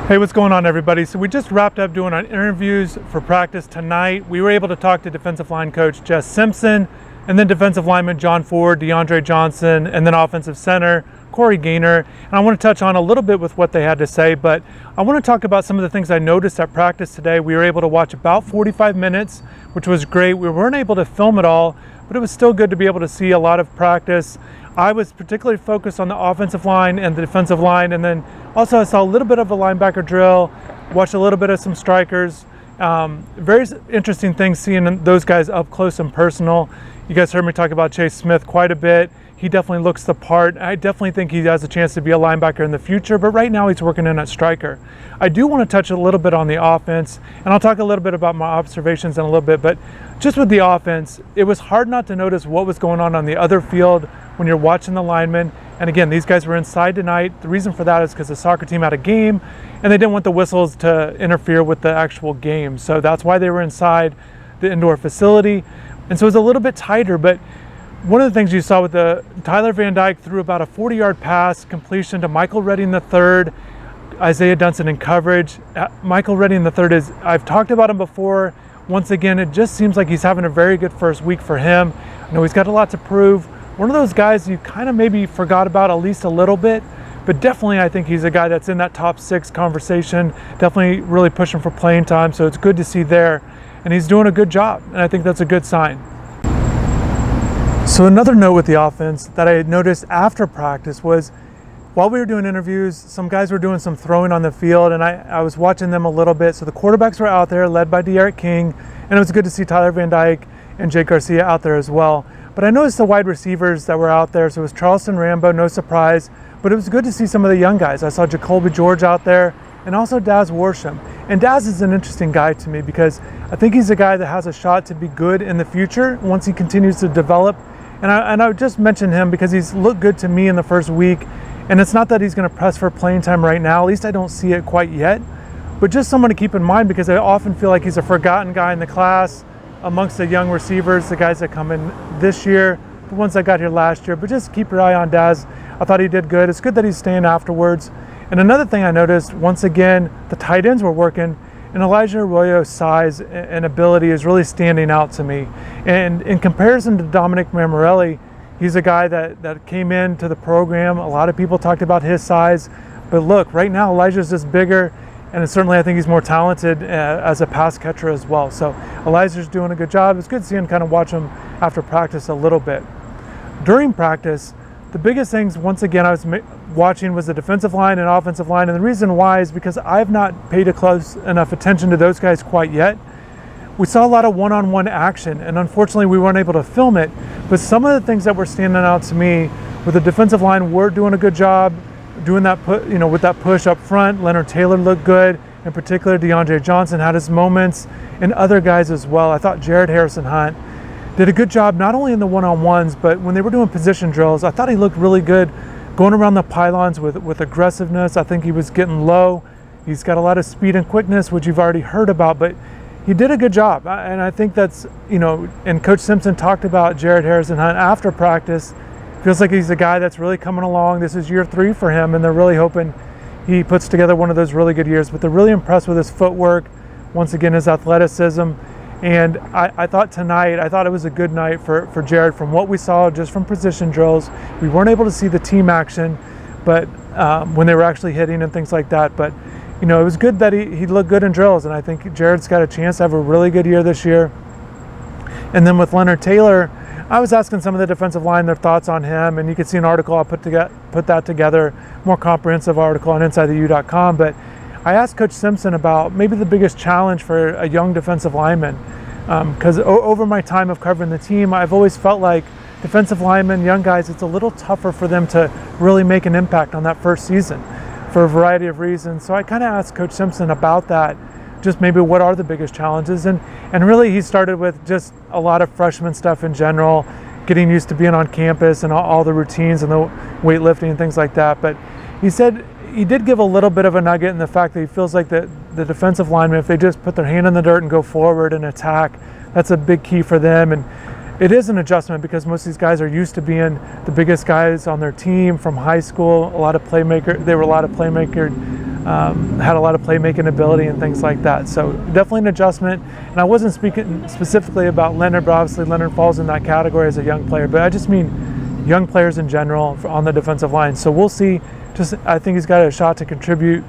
Hey, what's going on, everybody? So we just wrapped up doing our interviews for practice tonight. We were able to talk to defensive line coach Jess Simpson, and then defensive lineman John Ford, DeAndre Johnson, and then offensive center Corey Gaynor. And I want to touch on a little bit with what they had to say, but I want to talk about some of the things I noticed at practice today. We were able to watch about 45 minutes, which was great. We weren't able to film it all, but it was still good to be able to see a lot of practice. I was particularly focused on the offensive line and the defensive line, and then also I saw a little bit of a linebacker drill, watched a little bit of some strikers. Very interesting things seeing those guys up close and personal. You guys heard me talk about Chase Smith quite a bit. He definitely looks the part. I definitely think he has a chance to be a linebacker in the future, but right now he's working in at striker. I do want to touch a little bit on the offense, and I'll talk a little bit about my observations in a little bit, but just with the offense, it was hard not to notice what was going on the other field when you're watching the linemen. And again, these guys were inside tonight. The reason for that is because the soccer team had a game and they didn't want the whistles to interfere with the actual game. So that's why they were inside the indoor facility. And so it was a little bit tighter, but one of the things you saw with Tyler Van Dyke threw about a 40-yard pass completion to Michael Redding III, Isaiah Dunson in coverage. Michael Redding III I've talked about him before. Once again, it just seems like he's having a very good first week for him. I know he's got a lot to prove. One of those guys you kind of maybe forgot about at least a little bit, but definitely I think he's a guy that's in that top 6 conversation, definitely really pushing for playing time, so it's good to see there. And he's doing a good job, and I think that's a good sign. So another note with the offense that I had noticed after practice was while we were doing interviews, some guys were doing some throwing on the field, and I was watching them a little bit. So the quarterbacks were out there, led by De'Aaron King, and it was good to see Tyler Van Dyke and Jake Garcia out there as well. But I noticed the wide receivers that were out there. So it was Charleston Rambo, no surprise, but it was good to see some of the young guys. I saw Jacoby George out there and also Daz Worsham. And Daz is an interesting guy to me because I think he's a guy that has a shot to be good in the future once he continues to develop. And I would just mention him because he's looked good to me in the first week. And it's not that he's going to press for playing time right now. At least I don't see it quite yet. But just someone to keep in mind because I often feel like he's a forgotten guy in the class amongst the young receivers, the guys that come in this year, the ones that got here last year. But just keep your eye on Daz. I thought he did good. It's good that he's staying afterwards. And another thing I noticed, once again, the tight ends were working, and Elijah Arroyo's size and ability is really standing out to me. And in comparison to Dominic Mammarelli, he's a guy that came into the program. A lot of people talked about his size. But look, right now Elijah's just bigger, and certainly I think he's more talented as a pass catcher as well. So Elijah's doing a good job. It's good to see him kind of watch him after practice a little bit. During practice, the biggest things, once again, I was watching was the defensive line and offensive line. And the reason why is because I've not paid a close enough attention to those guys quite yet. We saw a lot of one-on-one action, and unfortunately we weren't able to film it. But some of the things that were standing out to me with the defensive line were doing a good job doing that, with that push up front. Leonard Taylor looked good. In particular, DeAndre Johnson had his moments, and other guys as well. I thought Jared Harrison Hunt did a good job, not only in the one-on-ones, but when they were doing position drills, I thought he looked really good going around the pylons with aggressiveness. I think he was getting low. He's got a lot of speed and quickness, which you've already heard about, but he did a good job. And I think that's, and Coach Simpson talked about Jared Harrison Hunt after practice. Feels like he's a guy that's really coming along. This is year 3 for him, and they're really hoping he puts together one of those really good years. But they're really impressed with his footwork, once again, his athleticism. And I thought tonight, it was a good night for Jared from what we saw just from position drills. We weren't able to see the team action, but when they were actually hitting and things like that. But, it was good that he looked good in drills, and I think Jared's got a chance to have a really good year this year. And then with Leonard Taylor, I was asking some of the defensive line their thoughts on him, and you can see an article, I'll put that together, more comprehensive article on InsideTheU.com. But I asked Coach Simpson about maybe the biggest challenge for a young defensive lineman, because over my time of covering the team, I've always felt like defensive linemen, young guys, it's a little tougher for them to really make an impact on that first season for a variety of reasons. So I kind of asked Coach Simpson about that, just maybe what are the biggest challenges. And really he started with just a lot of freshman stuff in general, getting used to being on campus and all the routines and the weightlifting and things like that. But he said he did give a little bit of a nugget in the fact that he feels like the defensive linemen, if they just put their hand in the dirt and go forward and attack, that's a big key for them. And it is an adjustment because most of these guys are used to being the biggest guys on their team from high school. They were a lot of playmaker had a lot of playmaking ability and things like that. So definitely an adjustment. And I wasn't speaking specifically about Leonard, but obviously Leonard falls in that category as a young player. But I just mean young players in general on the defensive line. So we'll see. I think he's got a shot to contribute.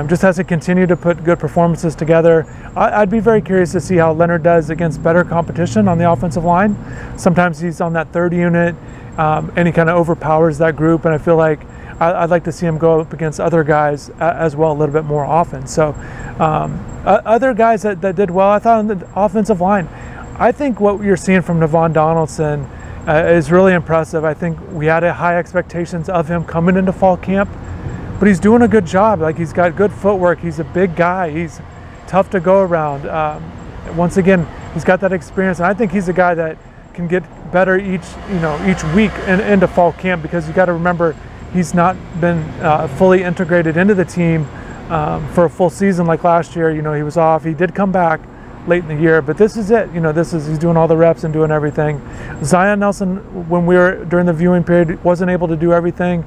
Just has to continue to put good performances together. I'd be very curious to see how Leonard does against better competition on the offensive line. Sometimes he's on that third unit and he kind of overpowers that group, and I feel like I'd like to see him go up against other guys as well a little bit more often. So other guys that did well, I thought on the offensive line, I think what you're seeing from Navon Donaldson is really impressive. I think we had high expectations of him coming into fall camp, but he's doing a good job. Like, he's got good footwork. He's a big guy. He's tough to go around. Once again, he's got that experience, and I think he's a guy that can get better each week into fall camp, because you got to remember he's not been fully integrated into the team for a full season like last year. He was off. He did come back late in the year, but this is it. He's doing all the reps and doing everything. Zion Nelson, when we were during the viewing period, wasn't able to do everything.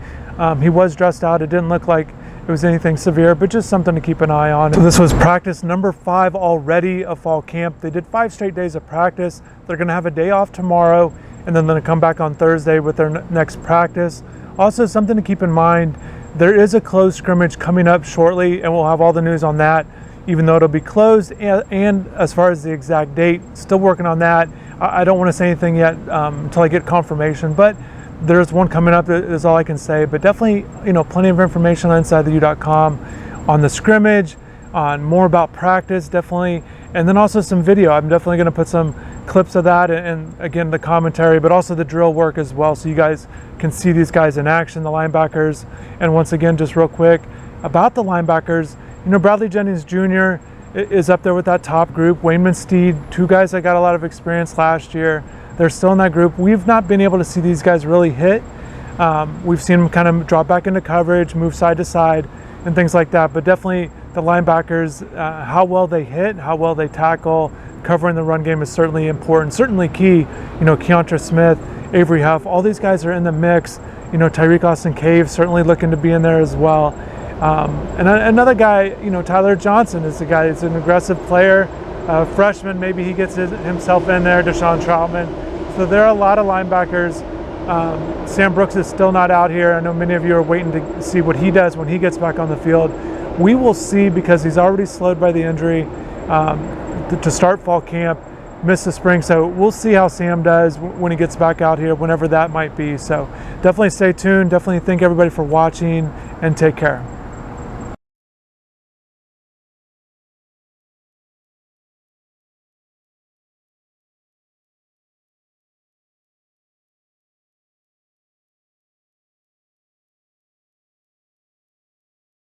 He was dressed out. It didn't look like it was anything severe, but just something to keep an eye on. So this was practice number 5 already of fall camp. They did 5 straight days of practice. They're going to have a day off tomorrow, and then they're going to come back on Thursday with their next practice. Also, something to keep in mind, there is a closed scrimmage coming up shortly, and we'll have all the news on that, even though it'll be closed. And as far as the exact date, still working on that. I don't want to say anything yet until I get confirmation, but there's one coming up, is all I can say. But definitely, plenty of information on InsideTheU.com on the scrimmage, on more about practice, definitely, and then also some video. I'm definitely going to put some clips of that, and again, the commentary, but also the drill work as well, so you guys can see these guys in action, the linebackers. And once again, just real quick about the linebackers, Bradley Jennings Jr. is up there with that top group. Wayne Steed, 2 guys that got a lot of experience last year. They're still in that group. We've not been able to see these guys really hit. We've seen them kind of drop back into coverage, move side to side, and things like that. But definitely the linebackers, how well they hit, how well they tackle, covering the run game is certainly important, certainly key. Keontra Smith, Avery Huff, all these guys are in the mix. Tyreek Austin-Cave certainly looking to be in there as well. And another guy, Tyler Johnson is a guy that's an aggressive player, freshman. Maybe he gets himself in there. Deshaun Troutman. So there are a lot of linebackers. Sam Brooks is still not out here. I know many of you are waiting to see what he does when he gets back on the field. We will see, because he's already slowed by the injury to start fall camp, missed the spring. So we'll see how Sam does when he gets back out here, whenever that might be. So definitely stay tuned. Definitely thank everybody for watching, and take care.